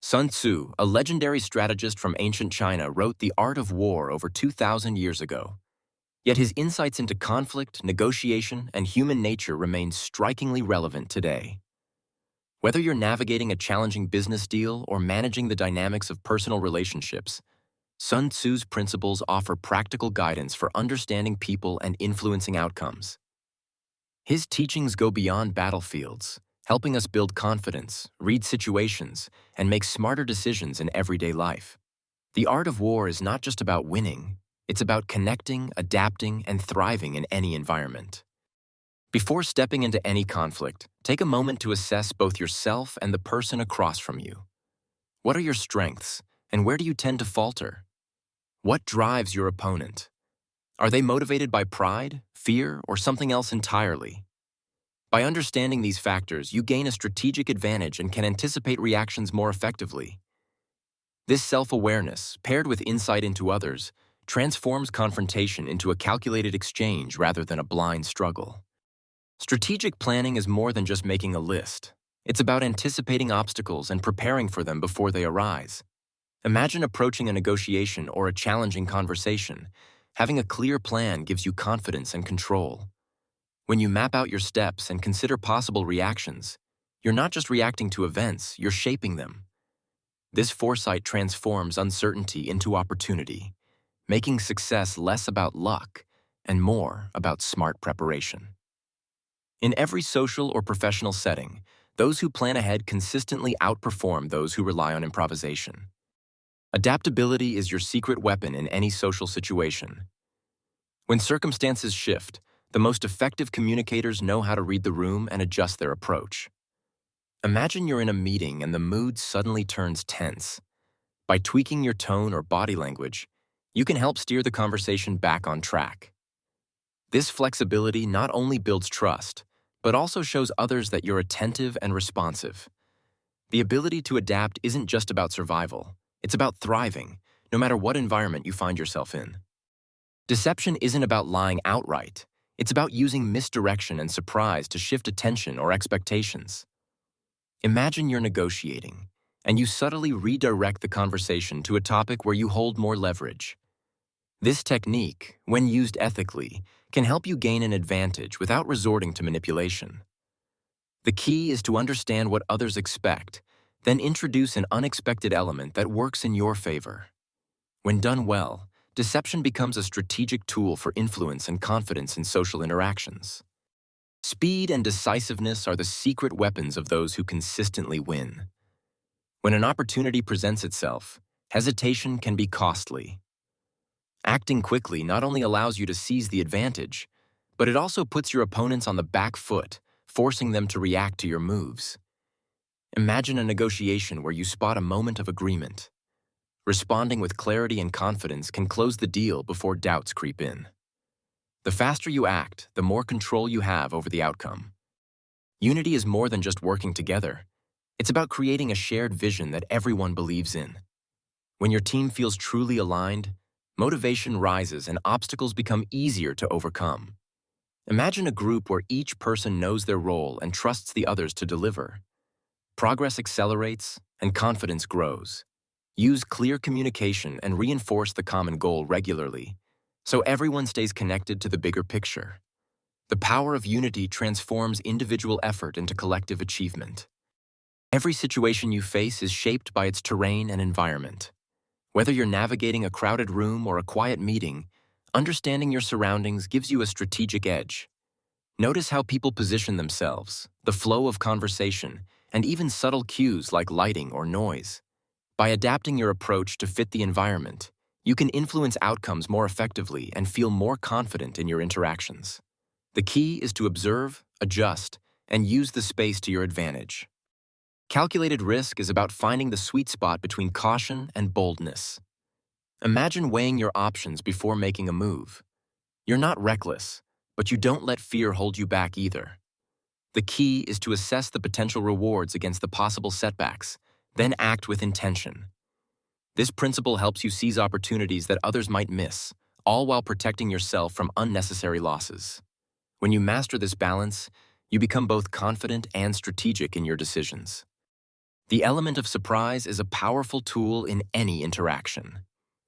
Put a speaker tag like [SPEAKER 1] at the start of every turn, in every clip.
[SPEAKER 1] Sun Tzu, a legendary strategist from ancient China, wrote The Art of War over 2,000 years ago. Yet his insights into conflict, negotiation, and human nature remain strikingly relevant today. Whether you're navigating a challenging business deal or managing the dynamics of personal relationships, Sun Tzu's principles offer practical guidance for understanding people and influencing outcomes. His teachings go beyond battlefields, helping us build confidence, read situations, and make smarter decisions in everyday life. The art of war is not just about winning, it's about connecting, adapting, and thriving in any environment. Before stepping into any conflict, take a moment to assess both yourself and the person across from you. What are your strengths, and where do you tend to falter? What drives your opponent? Are they motivated by pride, fear, or something else entirely? By understanding these factors, you gain a strategic advantage and can anticipate reactions more effectively. This self-awareness, paired with insight into others, transforms confrontation into a calculated exchange rather than a blind struggle. Strategic planning is more than just making a list. It's about anticipating obstacles and preparing for them before they arise. Imagine approaching a negotiation or a challenging conversation. Having a clear plan gives you confidence and control. When you map out your steps and consider possible reactions, you're not just reacting to events, you're shaping them. This foresight transforms uncertainty into opportunity, making success less about luck and more about smart preparation. In every social or professional setting, those who plan ahead consistently outperform those who rely on improvisation. Adaptability is your secret weapon in any social situation. When circumstances shift, the most effective communicators know how to read the room and adjust their approach. Imagine you're in a meeting and the mood suddenly turns tense. By tweaking your tone or body language, you can help steer the conversation back on track. This flexibility not only builds trust, but also shows others that you're attentive and responsive. The ability to adapt isn't just about survival, it's about thriving, no matter what environment you find yourself in. Deception isn't about lying outright, it's about using misdirection and surprise to shift attention or expectations. Imagine you're negotiating, and you subtly redirect the conversation to a topic where you hold more leverage. This technique, when used ethically, can help you gain an advantage without resorting to manipulation. The key is to understand what others expect, then introduce an unexpected element that works in your favor. When done well, deception becomes a strategic tool for influence and confidence in social interactions. Speed and decisiveness are the secret weapons of those who consistently win. When an opportunity presents itself, hesitation can be costly. Acting quickly not only allows you to seize the advantage, but it also puts your opponents on the back foot, forcing them to react to your moves. Imagine a negotiation where you spot a moment of agreement. Responding with clarity and confidence can close the deal before doubts creep in. The faster you act, the more control you have over the outcome. Unity is more than just working together. It's about creating a shared vision that everyone believes in. When your team feels truly aligned, motivation rises and obstacles become easier to overcome. Imagine a group where each person knows their role and trusts the others to deliver. Progress accelerates and confidence grows. Use clear communication and reinforce the common goal regularly, so everyone stays connected to the bigger picture. The power of unity transforms individual effort into collective achievement. Every situation you face is shaped by its terrain and environment. Whether you're navigating a crowded room or a quiet meeting, understanding your surroundings gives you a strategic edge. Notice how people position themselves, the flow of conversation, and even subtle cues like lighting or noise. By adapting your approach to fit the environment, you can influence outcomes more effectively and feel more confident in your interactions. The key is to observe, adjust, and use the space to your advantage. Calculated risk is about finding the sweet spot between caution and boldness. Imagine weighing your options before making a move. You're not reckless, but you don't let fear hold you back either. The key is to assess the potential rewards against the possible setbacks, then act with intention. This principle helps you seize opportunities that others might miss, all while protecting yourself from unnecessary losses. When you master this balance, you become both confident and strategic in your decisions. The element of surprise is a powerful tool in any interaction.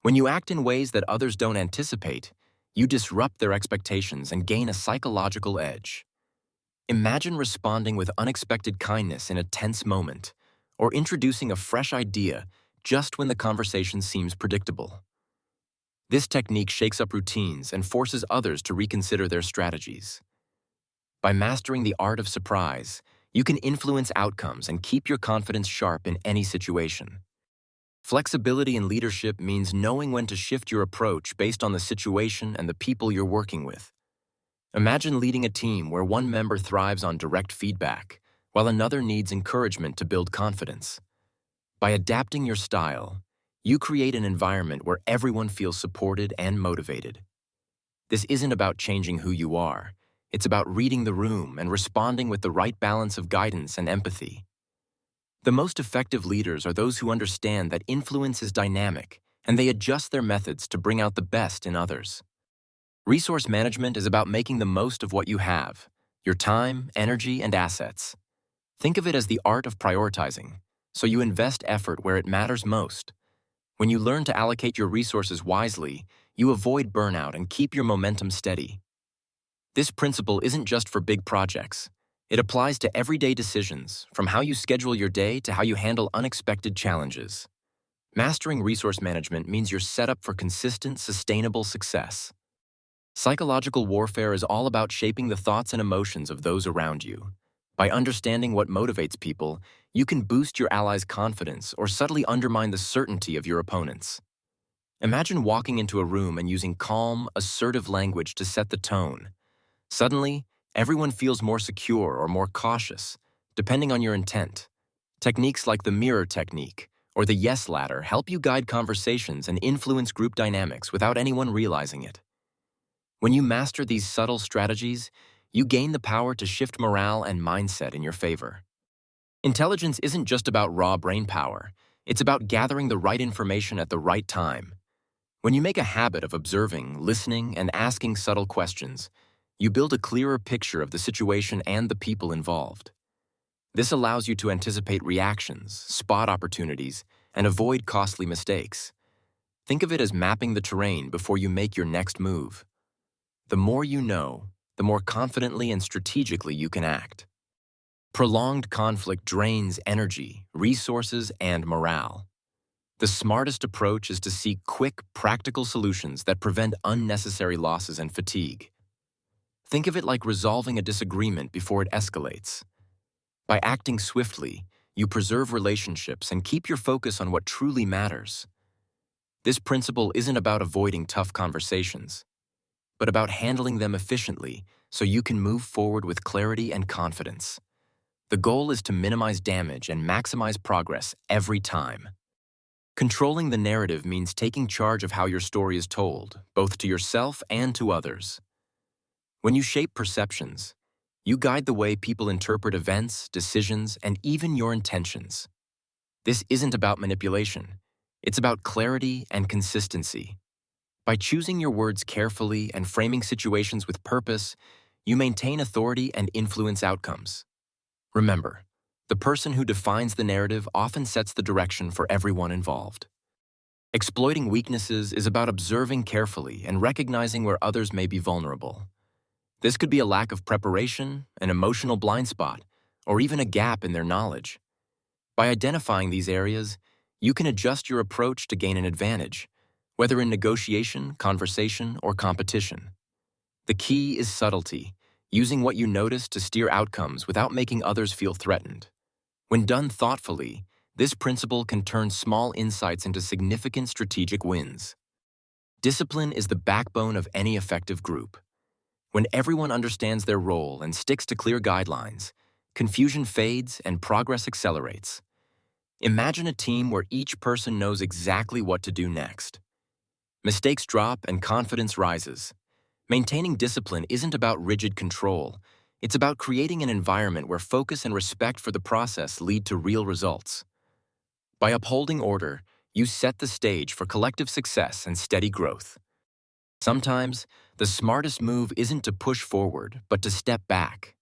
[SPEAKER 1] When you act in ways that others don't anticipate, you disrupt their expectations and gain a psychological edge. Imagine responding with unexpected kindness in a tense moment, or introducing a fresh idea just when the conversation seems predictable. This technique shakes up routines and forces others to reconsider their strategies. By mastering the art of surprise, you can influence outcomes and keep your confidence sharp in any situation. Flexibility in leadership means knowing when to shift your approach based on the situation and the people you're working with. Imagine leading a team where one member thrives on direct feedback, while another needs encouragement to build confidence. By adapting your style, you create an environment where everyone feels supported and motivated. This isn't about changing who you are. It's about reading the room and responding with the right balance of guidance and empathy. The most effective leaders are those who understand that influence is dynamic, and they adjust their methods to bring out the best in others. Resource management is about making the most of what you have, your time, energy, and assets. Think of it as the art of prioritizing, so you invest effort where it matters most. When you learn to allocate your resources wisely, you avoid burnout and keep your momentum steady. This principle isn't just for big projects. It applies to everyday decisions, from how you schedule your day to how you handle unexpected challenges. Mastering resource management means you're set up for consistent, sustainable success. Psychological warfare is all about shaping the thoughts and emotions of those around you. By understanding what motivates people, you can boost your allies' confidence or subtly undermine the certainty of your opponents. Imagine walking into a room and using calm, assertive language to set the tone. Suddenly, everyone feels more secure or more cautious, depending on your intent. Techniques like the mirror technique or the yes ladder help you guide conversations and influence group dynamics without anyone realizing it. When you master these subtle strategies, you gain the power to shift morale and mindset in your favor. Intelligence isn't just about raw brain power. It's about gathering the right information at the right time. When you make a habit of observing, listening, and asking subtle questions, you build a clearer picture of the situation and the people involved. This allows you to anticipate reactions, spot opportunities, and avoid costly mistakes. Think of it as mapping the terrain before you make your next move. The more you know, the more confidently and strategically you can act. Prolonged conflict drains energy, resources, and morale. The smartest approach is to seek quick, practical solutions that prevent unnecessary losses and fatigue. Think of it like resolving a disagreement before it escalates. By acting swiftly, you preserve relationships and keep your focus on what truly matters. This principle isn't about avoiding tough conversations, but about handling them efficiently so you can move forward with clarity and confidence. The goal is to minimize damage and maximize progress every time. Controlling the narrative means taking charge of how your story is told, both to yourself and to others. When you shape perceptions, you guide the way people interpret events, decisions, and even your intentions. This isn't about manipulation. It's about clarity and consistency. By choosing your words carefully and framing situations with purpose, you maintain authority and influence outcomes. Remember, the person who defines the narrative often sets the direction for everyone involved. Exploiting weaknesses is about observing carefully and recognizing where others may be vulnerable. This could be a lack of preparation, an emotional blind spot, or even a gap in their knowledge. By identifying these areas, you can adjust your approach to gain an advantage, whether in negotiation, conversation, or competition. The key is subtlety, using what you notice to steer outcomes without making others feel threatened. When done thoughtfully, this principle can turn small insights into significant strategic wins. Discipline is the backbone of any effective group. When everyone understands their role and sticks to clear guidelines, confusion fades and progress accelerates. Imagine a team where each person knows exactly what to do next. Mistakes drop and confidence rises. Maintaining discipline isn't about rigid control. It's about creating an environment where focus and respect for the process lead to real results. By upholding order, you set the stage for collective success and steady growth. Sometimes, the smartest move isn't to push forward, but to step back.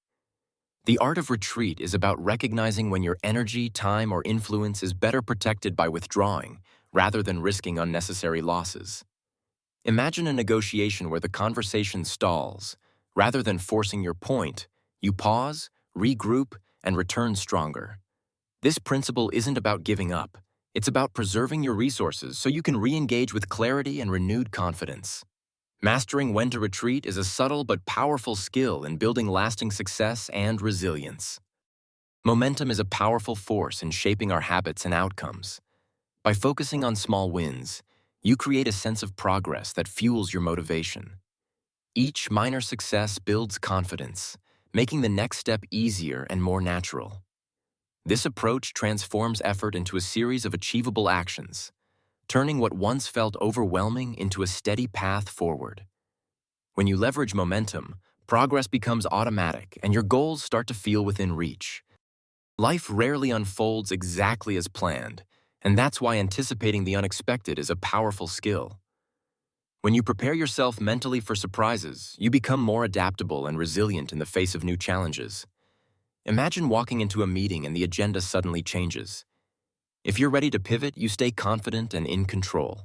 [SPEAKER 1] The art of retreat is about recognizing when your energy, time, or influence is better protected by withdrawing rather than risking unnecessary losses. Imagine a negotiation where the conversation stalls. Rather than forcing your point, you pause, regroup, and return stronger. This principle isn't about giving up. It's about preserving your resources so you can re-engage with clarity and renewed confidence. Mastering when to retreat is a subtle but powerful skill in building lasting success and resilience. Momentum is a powerful force in shaping our habits and outcomes. By focusing on small wins, you create a sense of progress that fuels your motivation. Each minor success builds confidence, making the next step easier and more natural. This approach transforms effort into a series of achievable actions, turning what once felt overwhelming into a steady path forward. When you leverage momentum, progress becomes automatic and your goals start to feel within reach. Life rarely unfolds exactly as planned, and that's why anticipating the unexpected is a powerful skill. When you prepare yourself mentally for surprises, you become more adaptable and resilient in the face of new challenges. Imagine walking into a meeting and the agenda suddenly changes. If you're ready to pivot, you stay confident and in control.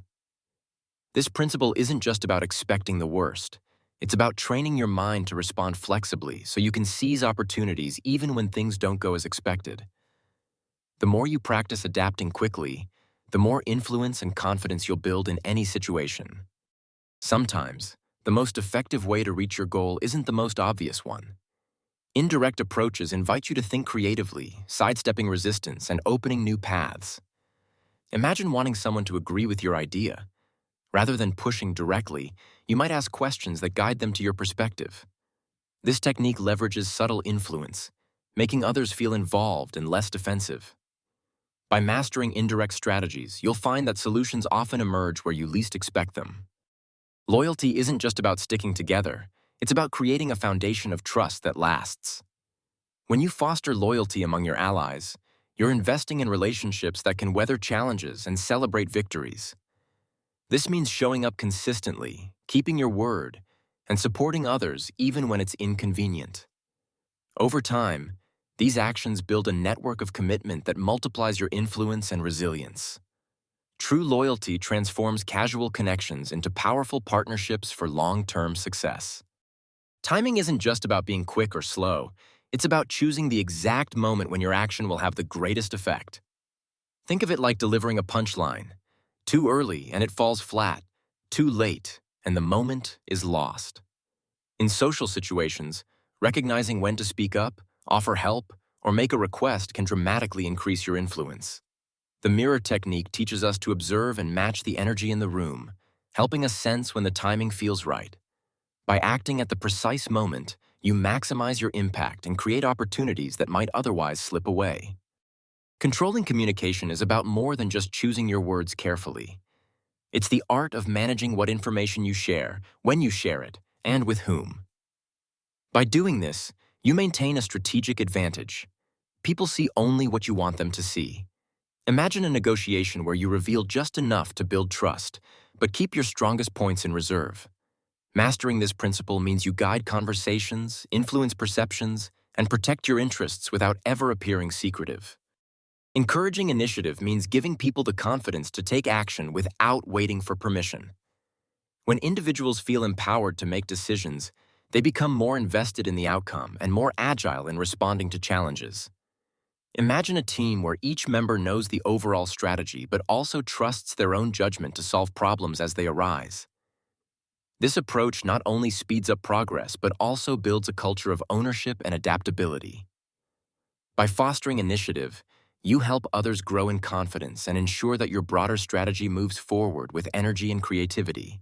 [SPEAKER 1] This principle isn't just about expecting the worst. It's about training your mind to respond flexibly so you can seize opportunities even when things don't go as expected. The more you practice adapting quickly, the more influence and confidence you'll build in any situation. Sometimes, the most effective way to reach your goal isn't the most obvious one. Indirect approaches invite you to think creatively, sidestepping resistance and opening new paths. Imagine wanting someone to agree with your idea. Rather than pushing directly, you might ask questions that guide them to your perspective. This technique leverages subtle influence, making others feel involved and less defensive. By mastering indirect strategies, you'll find that solutions often emerge where you least expect them. Loyalty isn't just about sticking together, it's about creating a foundation of trust that lasts. When you foster loyalty among your allies, you're investing in relationships that can weather challenges and celebrate victories. This means showing up consistently, keeping your word, and supporting others even when it's inconvenient. Over time, these actions build a network of commitment that multiplies your influence and resilience. True loyalty transforms casual connections into powerful partnerships for long-term success. Timing isn't just about being quick or slow, it's about choosing the exact moment when your action will have the greatest effect. Think of it like delivering a punchline. Too early and it falls flat. Too late and the moment is lost. In social situations, recognizing when to speak up, offer help, or make a request can dramatically increase your influence. The mirror technique teaches us to observe and match the energy in the room, helping us sense when the timing feels right. By acting at the precise moment, you maximize your impact and create opportunities that might otherwise slip away. Controlling communication is about more than just choosing your words carefully. It's the art of managing what information you share, when you share it, and with whom. By doing this, you maintain a strategic advantage. People see only what you want them to see. Imagine a negotiation where you reveal just enough to build trust, but keep your strongest points in reserve. Mastering this principle means you guide conversations, influence perceptions, and protect your interests without ever appearing secretive. Encouraging initiative means giving people the confidence to take action without waiting for permission. When individuals feel empowered to make decisions, they become more invested in the outcome and more agile in responding to challenges. Imagine a team where each member knows the overall strategy but also trusts their own judgment to solve problems as they arise. This approach not only speeds up progress but also builds a culture of ownership and adaptability. By fostering initiative, you help others grow in confidence and ensure that your broader strategy moves forward with energy and creativity.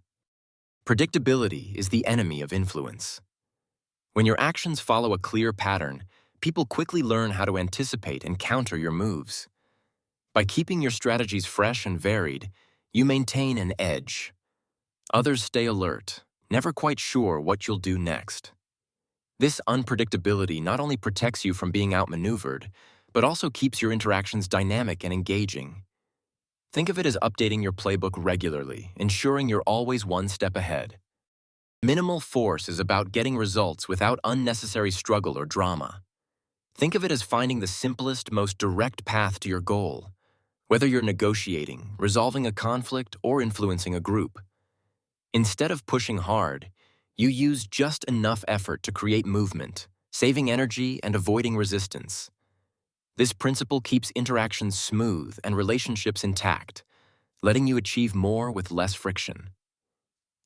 [SPEAKER 1] Predictability is the enemy of influence. When your actions follow a clear pattern, people quickly learn how to anticipate and counter your moves. By keeping your strategies fresh and varied, you maintain an edge. Others stay alert, never quite sure what you'll do next. This unpredictability not only protects you from being outmaneuvered, but also keeps your interactions dynamic and engaging. Think of it as updating your playbook regularly, ensuring you're always one step ahead. Minimal force is about getting results without unnecessary struggle or drama. Think of it as finding the simplest, most direct path to your goal, whether you're negotiating, resolving a conflict, or influencing a group. Instead of pushing hard, you use just enough effort to create movement, saving energy and avoiding resistance. This principle keeps interactions smooth and relationships intact, letting you achieve more with less friction.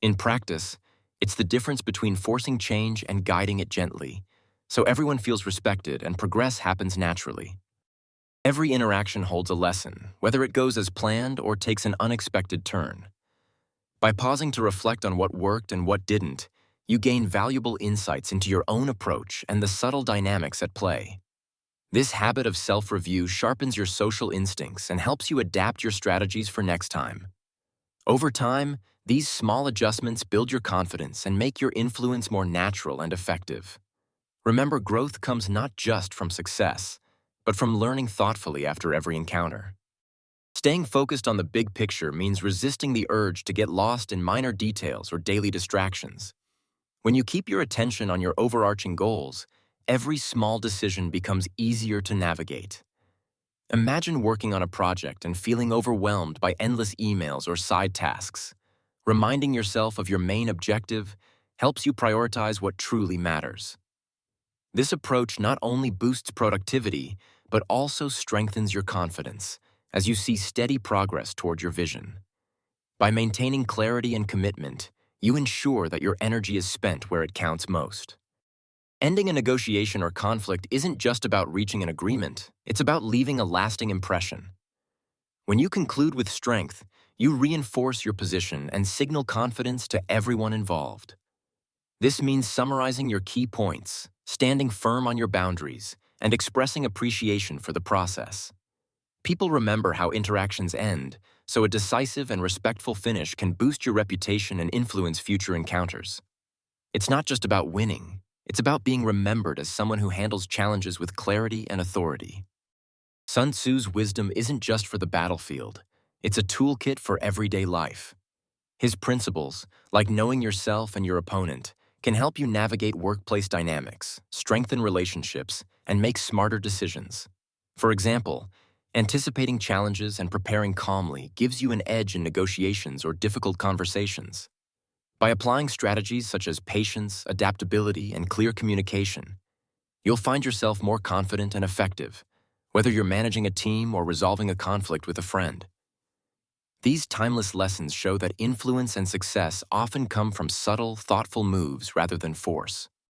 [SPEAKER 1] In practice, it's the difference between forcing change and guiding it gently, so everyone feels respected and progress happens naturally. Every interaction holds a lesson, whether it goes as planned or takes an unexpected turn. By pausing to reflect on what worked and what didn't, you gain valuable insights into your own approach and the subtle dynamics at play. This habit of self-review sharpens your social instincts and helps you adapt your strategies for next time. Over time, these small adjustments build your confidence and make your influence more natural and effective. Remember, growth comes not just from success, but from learning thoughtfully after every encounter. Staying focused on the big picture means resisting the urge to get lost in minor details or daily distractions. When you keep your attention on your overarching goals, every small decision becomes easier to navigate. Imagine working on a project and feeling overwhelmed by endless emails or side tasks. Reminding yourself of your main objective helps you prioritize what truly matters. This approach not only boosts productivity, but also strengthens your confidence as you see steady progress toward your vision. By maintaining clarity and commitment, you ensure that your energy is spent where it counts most. Ending a negotiation or conflict isn't just about reaching an agreement, it's about leaving a lasting impression. When you conclude with strength, you reinforce your position and signal confidence to everyone involved. This means summarizing your key points, standing firm on your boundaries, and expressing appreciation for the process. People remember how interactions end, so a decisive and respectful finish can boost your reputation and influence future encounters. It's not just about winning, it's about being remembered as someone who handles challenges with clarity and authority. Sun Tzu's wisdom isn't just for the battlefield, it's a toolkit for everyday life. His principles, like knowing yourself and your opponent, can help you navigate workplace dynamics, strengthen relationships, and make smarter decisions. For example, anticipating challenges and preparing calmly gives you an edge in negotiations or difficult conversations. By applying strategies such as patience, adaptability, and clear communication, you'll find yourself more confident and effective, whether you're managing a team or resolving a conflict with a friend. These timeless lessons show that influence and success often come from subtle, thoughtful moves rather than force.